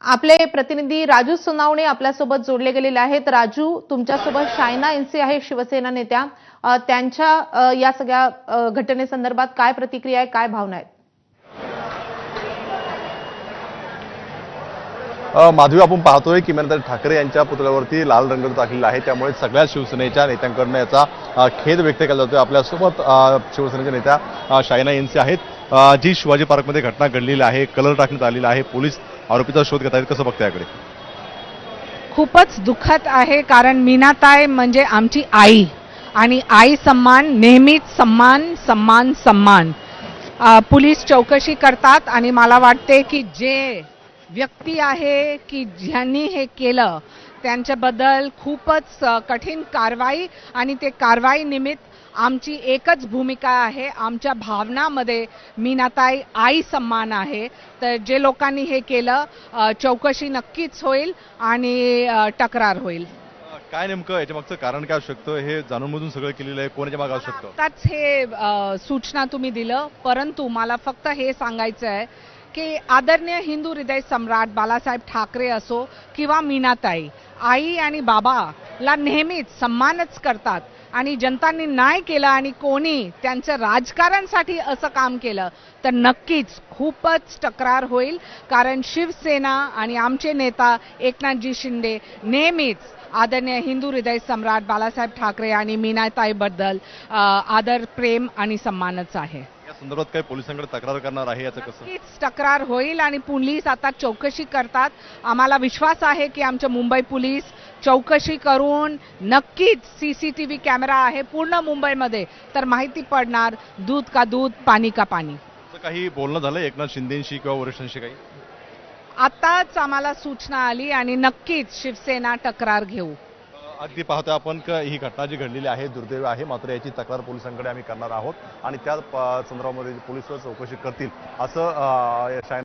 आपले प्रतिनिधी राजू सोनावणे आपल्यासोबत जोडले गेलेले आहेत। राजू, तुमच्यासोबत शायना एनसी आहे, शिवसेना नेत्या। त्यांच्या या सगळ्या घटनेसंदर्भात काय प्रतिक्रिया आहे, काय भावना आहेत? माधवी, आपण पाहतोय की ठाकरे यांच्या पुतळ्यावरती लाल रंग टाकलेला आहे, त्यामुळे सगळ्या शिवसेनेच्या नेत्यांकडून याचा खेद व्यक्त केला जातोय। आपल्यासोबत शिवसेनेच्या नेत्या शायना एनसी आहेत, जी शिवाजी पार्कमध्ये घटना घडलेली आहे, कलर टाकण्यात आलेला आहे, पोलीस आरोपीचा शोध घेत आहेत, कसं बघताय याकडे? खूपच दुःखद आहे, कारण मीनाताई म्हणजे आमची आई आणि आई सन्मान नेहमीच सन्मान सन्मान सन्मान। पोलीस चौकशी करतात आणि मला वाटते की जे व्यक्ती आहे की ज्यांनी हे केलं त्यांच्याबद्दल खूपच कठीण कारवाई, आणि ते कारवाई निमित्त आमची एकच भूमिका आहे। आमच्या भावनामध्ये मीनाताई आई सन्मान आहे। तर जे लोकांनी हे केलं, चौकशी नक्कीच होईल आणि तक्रार होईल। काय नेमकं याच्या मागचं कारण काय असू शकतं? हे जाणून-बुजून सगळं केलेलं आहे, कोणाच्या मागे असू शकतं? आताच हे सूचना तुम्ही दिलं, परंतु मला फक्त हे सांगायचं आहे की आदरणीय हिंदू हृदय सम्राट बाळासाहेब ठाकरे असो किंवा मीनाताई, आई आणि बाबाला नेहमीच सन्मानच करतात, आणि जनतांनी नाही केलं आणि कोणी त्यांचं राजकारणासाठी असं काम केलं तर नक्कीच खूपच तक्रार होईल। कारण शिवसेना आणि आमचे नेता एकनाथजी शिंदे नेहमीच आदरणीय हिंदू हृदय सम्राट बाळासाहेब ठाकरे आणि मीनाताईबद्दल आदर, प्रेम आणि सन्मानच आहे। या संदर्भात काही पोलिसांकडे तक्रार करणार आहे, याचं कसं? नक्कीच तक्रार होईल आणि पोलीस आता चौकशी करतात। आम्हाला विश्वास आहे की आमचे मुंबई पोलीस चौकशी करून नक्कीच सीसीटीव्ही कॅमेरा आहे पूर्ण मुंबईमध्ये, तर माहिती पडणार दूध का दूध, पाणी का पाणी। काही बोलणं झालं एकनाथ शिंदेशी किंवा वरिष्ठांशी काही? आताच आम्हाला सूचना आली आणि नक्कीच शिवसेना तक्रार घेऊ। अगदी पाहतोय आपण की ही घटना जी घडलेली आहे दुर्दैवी आहे, मात्र याची तक्रार पोलिसांकडे आम्ही करणार आहोत आणि त्या संदर्भामध्ये पोलीस चौकशी करतील असं